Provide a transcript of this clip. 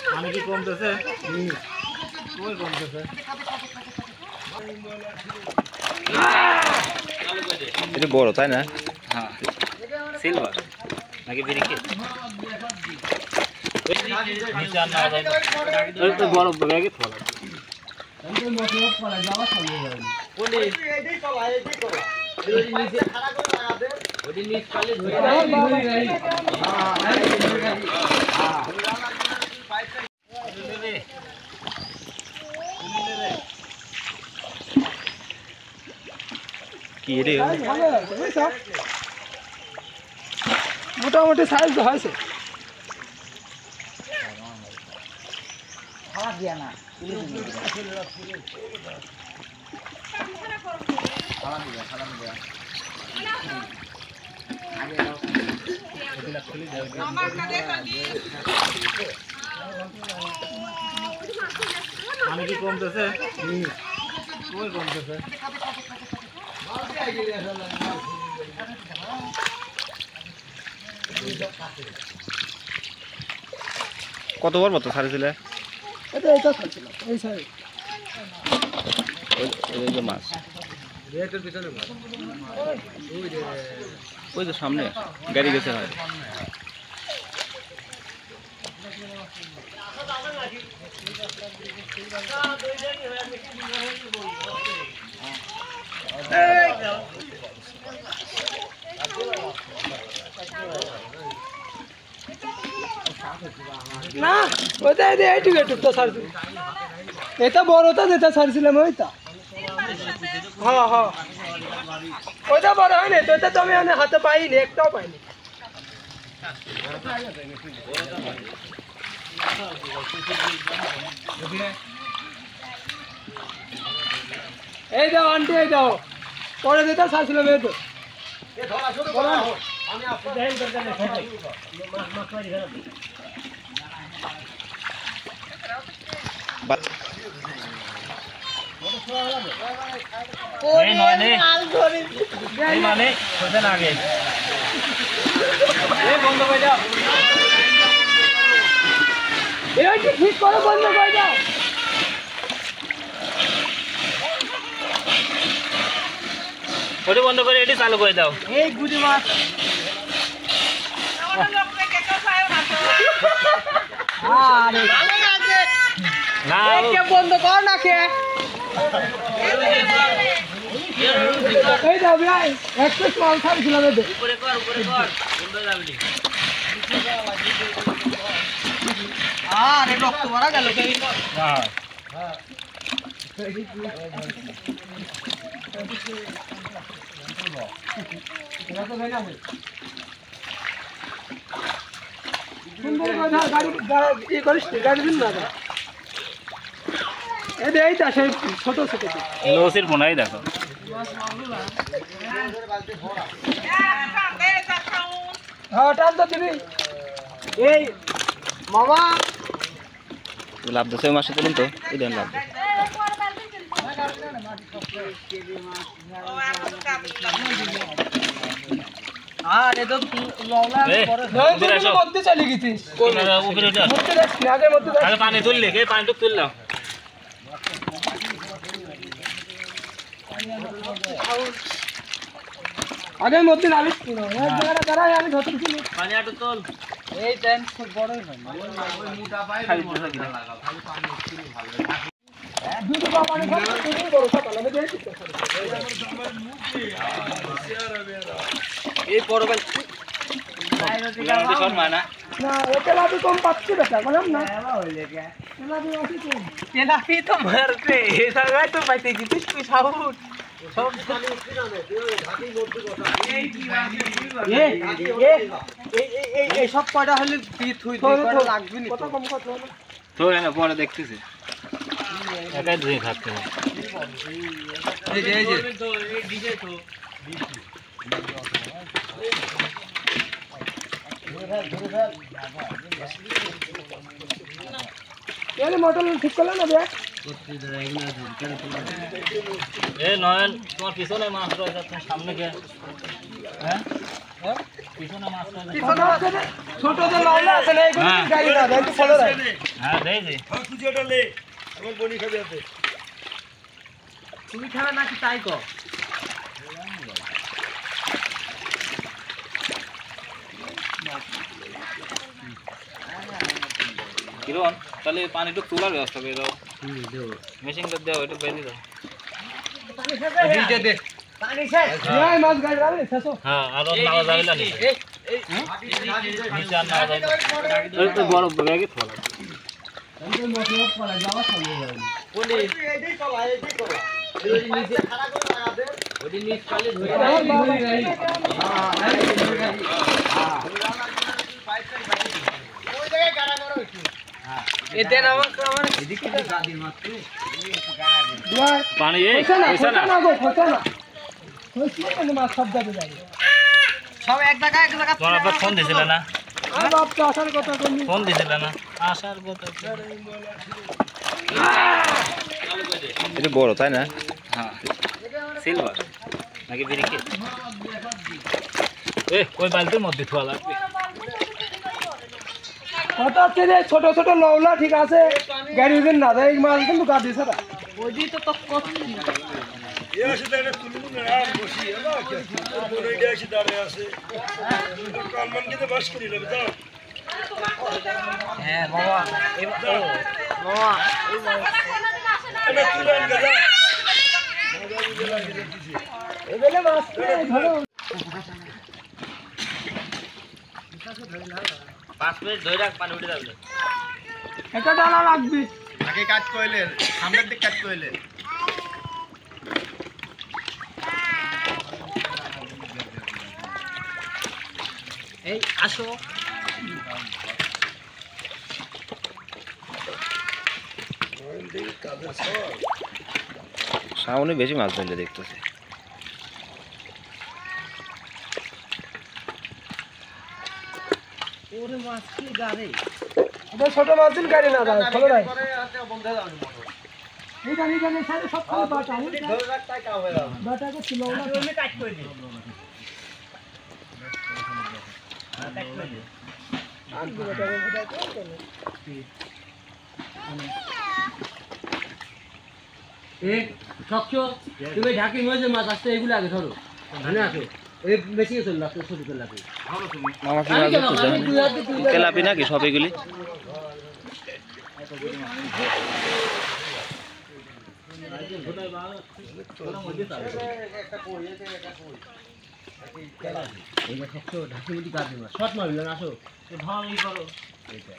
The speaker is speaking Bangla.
পানি কি কমতেছে? কই কমতেছে? এটা বড় তাই না? হ্যাঁ সিলভার নাকি বিরিকে নিচে আর না যায় ওই তো বড় ব্যাগে ফলা এই মতলব করা যাওয়া সম্ভব হয় না কোনে এইটাই কলা ওই নিচে খাড়া করে লাগা দে ওই নিচ পালে ধরে কি রে মোটামুটি সাইজ হয়েছে পানি কি কমতেছে? কই কমতেছে? কত বড় মতো ছাড়িছিলে? এটা এটা ছাড়ছিল এই সাইজ ওই যে মাছ ওই যে সামনে গাড়ি গেছে হয় না ওইটা এইটুকু এইটুকটা ছাড়ছি এটা বড়টা যেটা ছাড়ছিলাম ওইটা হ্যাঁ হ্যাঁ ওইটা বড় হয়নি তো ওইটা তো আমি হাতে পাইনি একটাও পাইনি এই দাও আন্টি এই দাও পরে যেটা ছাড়ছিলাম এই তো মানে আগে বন্ধ করে দাও ঠিক করে বন্ধ করে দাও ওটা বন্ধ করে এটি চালু করে দাও এই গুড়ি মাছ না বন্ধ কর না কে এই দাও ভাই একটা মাল ছাড়ছিলাম উপরে কর বন্ধ যাবে আরে রক্ত মারা গেল হ্যাঁ সুন্দর কথা গাড়ি করিস গাড়ি দিন না এই তো সেই ছোট ছোট লসের ফোনাই দেখো হ্যাঁ টান তো দিবি এই মামা লাভ দিচ্ছে ওই মাসে তুলুন তো এই দেন লাভ আরে তো মধ্যে চলে গেছিস উপরে উঠে আগের মধ্যে আগে পানি তুললে কে পানিটুক তুললাম আগের মধ্যে নামিস এক জায়গাটা দাঁড়াই আমি ধরতে পানি আটু তোল এই দেন খুব বড়ই হয় দুটো পা পানি খাওয়া তুমি বড় সকাল আমি দেখি এই বড় ভাই না না ওকে লাভি কম পাচ্ছি বেটা বললাম না তেলাপি তো মারতে এই জায়গায় তো পাইতে গেছিস তুই সাউট সব এই সব কয়টা হলে তুই লাগবি না কত কম কত তো না পরে দেখতেছি একাই ধুয়ে থাকতে হবে এই যে তো এই ডিজে তো মোটর ঠিক করলে না দেখ এ নয়ন তোমার পিছনে মাছ রয়েছে তুমি সামনে কে হ্যাঁ পিছনে মাছ রয়েছে পিছনে আছে না ছোট যে লাউলা আছে না এগুলো গাড়ি না একটু ফলো রাখ হ্যাঁ দেই দে তুই ওটা লে আমার বনি খাবে আছে তুমি খাবে নাকি তাই কো কিরণ তাহলে পানিটা তোলার ব্যবস্থা করে দাও মেশিনটা দাও এটা বেঁধে দাও দে এই মাছ গাড়ি রাখলে শেষো হ্যাঁ আর নাও যাবে না নিচে আর নাও যাবে ওই তো বড় ব্যাগে তোলা আমি মতলব করা যাওয়া সঙ্গে যাবে কোনি এইটাই চলা এইটাই করা এই নিচে খাড়া করে লাগা দে ওই নিচ পালে ধরে ওই জায়গায় গাড়া করো একটু এতে না আমার এদিকে তো গাদির মাত্র পানি এই পয়সা না গো পয়সা না মানে মাছ সব যাবে যাবে সব এক জায়গায় তোমার আবার ফোন দিছিল না আর বাপ তো আসার কথা কোন ফোন দিছিল না আসার কথা এটা বড় তাই না? হ্যাঁ সিলভার নাকি বিরিকে এ ওই বালতির মধ্যে থোয়া লাগবে কথা হচ্ছে যে ছোট ছোট লওলা ঠিক আছে গাড়ি উঠেন না এই মাছ কিন্তু গাড়ি ছাড়া ওইদি তো কত এই আসে দাঁড়ে তুলুন না আর বসি না কি বড় এইটা আসে দাঁড়ে আছে কালমান কিতে বাস করি লাগে দাও হ্যাঁ বাবা এই বাবা এটা তুলেন গাদা এবেলে মাছ ধরো 5 মিনিট ধরে রাখ পানি উঠে যাবে এটা ডালা লাগবে আগে কাজ কইলেন সামনের দিক কাজ কইলেন এই আসো সামনে বেশি মাছ ধরলে দেখতেছে। ওরে মাছ কি গারে এটা ছোট মাছ দিন গাড়ি না যায় ফলো রাখ পরে আছে বন্ধ হয়ে যাবে এই গাড়ি গাড়ি সাথে সব খালি বাটা ধরে রাখ তাই কাম হয়ে যাবে বাটা কে ছিল না আমি কাট করে দিই কাট করে দিই এ সবচো তুমি ঢাকি মজে মাছ আসতে এগুলো আগে ধরো মানে আসো এই বেশি চল লাগতো ছোট চল লাগতো মামা কি মাছ ধরতেছে? তেলাপি নাকি সব এগুলি? একটা কই এটা একটা কই এই সবচো ঢাকি মধ্যে কাজ দিবা শর্ট মারবে না আসো ভালো করো এইটা